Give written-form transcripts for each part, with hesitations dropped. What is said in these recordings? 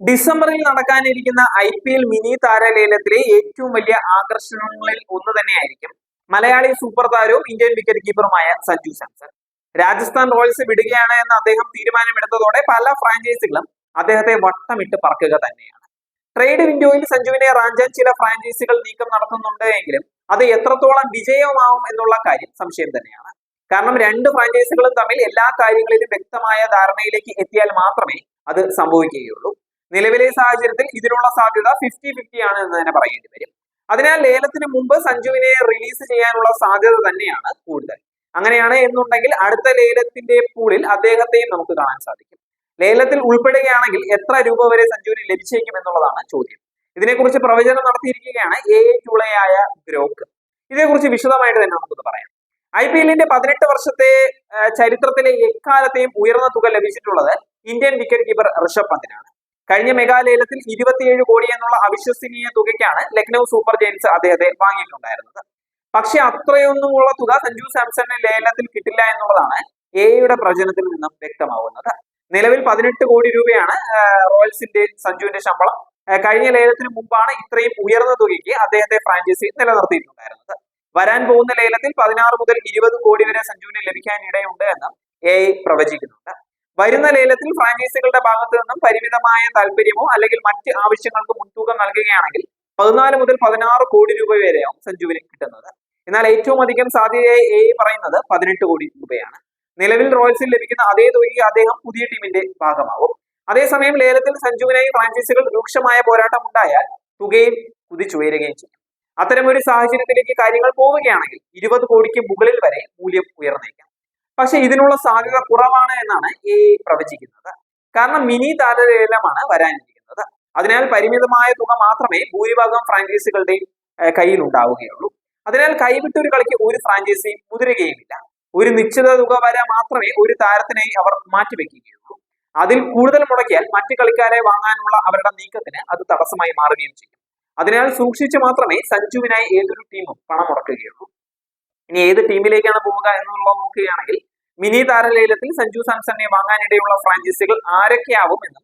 ഡിസംബറിൽ നടക്കാനിരിക്കുന്ന IPL mini താരലേലത്തിലെ ഏറ്റവും വലിയ ആകർഷണങ്ങളിൽ ഒന്ന് തന്നെയായിരിക്കും മലയാളി സൂപ്പർ താരവും ഇന്ത്യൻ വിക്കറ്റ് കീപ്പറുമായ സഞ്ജു സാംസൺ. രാജസ്ഥാൻ റോയൽസ് വിടുകയാണ് എന്ന് അദ്ദേഹം തീരുമാനമെടുത്തതോടെ പല ഫ്രാഞ്ചൈസികളും അദ്ദേഹത്തെ വട്ടമിട്ട് പറക്കുക തന്നെയാണ്. ട്രേഡ് വിൻഡോയിൽ സഞ്ജുവിനെ റാഞ്ചാൻ ചില ഫ്രാഞ്ചൈസികൾ നീക്കം നടത്തുന്നുണ്ട് എങ്കിലും അത് എത്രത്തോളം വിജയമാവും എന്നുള്ള കാര്യം സംശയം തന്നെയാണ്. കാരണം രണ്ട് ഫ്രാഞ്ചൈസികളും തമ്മിൽ എല്ലാ കാര്യങ്ങളിലും വ്യക്തമായ ധാരണയിലേക്ക് എത്തിയാൽ മാത്രമേ അത് സംഭവിക്കുകയുള്ളൂ. നിലവിലെ സാഹചര്യത്തിൽ ഇതിനുള്ള സാധ്യത 50-50 ആണ് എന്ന് തന്നെ പറയേണ്ടി വരും. അതിനാൽ ലേലത്തിന് മുമ്പ് സഞ്ജുവിനെ റിലീസ് ചെയ്യാനുള്ള സാധ്യത തന്നെയാണ് കൂടുതൽ. അങ്ങനെയാണ് എന്നുണ്ടെങ്കിൽ അടുത്ത ലേലത്തിന്റെ പൂളിൽ അദ്ദേഹത്തെയും നമുക്ക് കാണാൻ സാധിക്കും. ലേലത്തിൽ ഉൾപ്പെടുകയാണെങ്കിൽ എത്ര രൂപ വരെ സഞ്ജുവിന് ലഭിച്ചേക്കും എന്നുള്ളതാണ് ചോദ്യം. ഇതിനെക്കുറിച്ച് പ്രവചനം നടത്തിയിരിക്കുകയാണ് ടൂളയായ ഗ്രോക്ക്. ഇതേക്കുറിച്ച് വിശദമായിട്ട് തന്നെ നമുക്കൊന്ന് പറയാം. IPLന്റെ 18 വർഷത്തെ ചരിത്രത്തിലെ എക്കാലത്തെയും ഉയർന്ന തുക ലഭിച്ചിട്ടുള്ളത് ഇന്ത്യൻ വിക്കറ്റ് കീപ്പർ ഋഷഭ് പന്തിനാണ്. കഴിഞ്ഞ മെഗാലേലത്തിൽ 27 കോടി എന്നുള്ള അവിശ്വസനീയ തുകയ്ക്കാണ് ലക്നൗ സൂപ്പർ ജയൻസ് അദ്ദേഹത്തെ വാങ്ങിയിട്ടുണ്ടായിരുന്നത്. പക്ഷെ അത്രയൊന്നുമുള്ള തുക സഞ്ജു സാംസണിന് ലേലത്തിൽ കിട്ടില്ല എന്നുള്ളതാണ് യുടെ പ്രവചനത്തിൽ നിന്നും വ്യക്തമാവുന്നത്. നിലവിൽ 18 കോടി രൂപയാണ് റോയൽസിന്റെ സഞ്ജുവിന്റെ ശമ്പളം. കഴിഞ്ഞ ലേലത്തിന് മുമ്പാണ് ഇത്രയും ഉയർന്ന തുകയ്ക്ക് അദ്ദേഹത്തെ ഫ്രാഞ്ചൈസി നിലനിർത്തിയിട്ടുണ്ടായിരുന്നത്. വരാൻ പോകുന്ന ലേലത്തിൽ 16 മുതൽ 20 കോടി വരെ സഞ്ജുവിന് ലഭിക്കാൻ ഇടയുണ്ട് എന്ന് പ്രവചിക്കുന്നുണ്ട്. വരുന്ന ലേലത്തിൽ ഫ്രാഞ്ചൈസികളുടെ ഭാഗത്തു നിന്നും പരിമിതമായ താല്പര്യമോ അല്ലെങ്കിൽ മറ്റ് ആവശ്യങ്ങൾക്ക് മുൻതൂക്കം നൽകുകയാണെങ്കിൽ 14 മുതൽ 16 കോടി രൂപ വരെയാവും സഞ്ജുവിന് കിട്ടുന്നത്. എന്നാൽ ഏറ്റവും അധികം സാധ്യതയായി പറയുന്നത് 18 കോടി രൂപയാണ്. നിലവിൽ റോയൽസിൽ ലഭിക്കുന്ന അതേ തുകയ്ക്ക് അദ്ദേഹം പുതിയ ടീമിന്റെ ഭാഗമാവും. അതേസമയം ലേലത്തിൽ സഞ്ജുവിനായി ഫ്രാഞ്ചൈസികൾ രൂക്ഷമായ പോരാട്ടം ഉണ്ടായാൽ തുകയിൽ കുതിച്ചുയരുകയും ചെയ്യും. അത്തരമൊരു സാഹചര്യത്തിലേക്ക് കാര്യങ്ങൾ പോവുകയാണെങ്കിൽ 20 കോടിക്ക് മുകളിൽ വരെ മൂല്യം ഉയർന്നേക്കാം. പക്ഷെ ഇതിനുള്ള സാധ്യത കുറവാണ് എന്നാണ് പ്രവചിക്കുന്നത്. കാരണം മിനി താരലേലമാണ് വരാനിരിക്കുന്നത്. അതിനാൽ പരിമിതമായ തുക മാത്രമേ ഭൂരിഭാഗം ഫ്രാഞ്ചൈസികളുടെയും കയ്യിൽ ഉണ്ടാവുകയുള്ളൂ. അതിനാൽ കൈവിട്ടൊരു കളിക്ക് ഒരു ഫ്രാഞ്ചൈസിയും മുതിരുകയുമില്ല. ഒരു നിശ്ചിത തുക വരെ മാത്രമേ ഒരു താരത്തിനായി അവർ മാറ്റിവെക്കുകയുള്ളൂ. അതിൽ കൂടുതൽ മുടക്കിയാൽ മറ്റു കളിക്കാരെ വാങ്ങാനുള്ള അവരുടെ നീക്കത്തിന് അത് തടസ്സമായി മാറുകയും ചെയ്യും. അതിനാൽ സൂക്ഷിച്ച് മാത്രമേ സഞ്ജുവിനായി ഏതൊരു ടീമും പണം മുടക്കുകയുള്ളൂ. ഇനി ഏത് ടീമിലേക്കാണ് പോവുക എന്നുള്ളത് നോക്കുകയാണെങ്കിൽ മിനി താരലേലത്തിൽ സഞ്ജു സാംസണിനെ വാങ്ങാനിടയുള്ള ഫ്രാഞ്ചൈസികൾ ആരൊക്കെയാവും എന്നും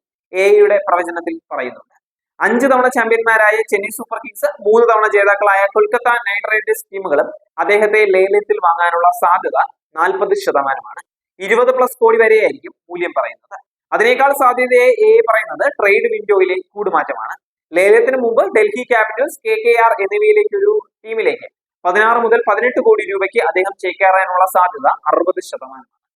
യുടെ പ്രവചനത്തിൽ പറയുന്നുണ്ട്. 5 തവണ ചാമ്പ്യന്മാരായ ചെന്നൈ സൂപ്പർ കിങ്സ്, 3 തവണ ജേതാക്കളായ കൊൽക്കത്ത നൈറ്റ് റൈഡേഴ്സ് ടീമുകളും അദ്ദേഹത്തെ ലേലത്തിൽ വാങ്ങാനുള്ള സാധ്യത 40%. 20+ കോടി വരെയായിരിക്കും മൂല്യം പറയുന്നത്. അതിനേക്കാൾ സാധ്യതയെ പറയുന്നത് ട്രേഡ് വിൻഡോയിലെ കൂടുമാറ്റമാണ്. ലേലത്തിന് മുമ്പ് ഡൽഹി ക്യാപിറ്റൽസ്, KKR എന്നിവയിലേക്ക് ഒരു ടീമിലേക്ക് 16 മുതൽ 18 കോടി രൂപയ്ക്ക് അദ്ദേഹം ചേക്കേറാനുള്ള സാധ്യത 60%.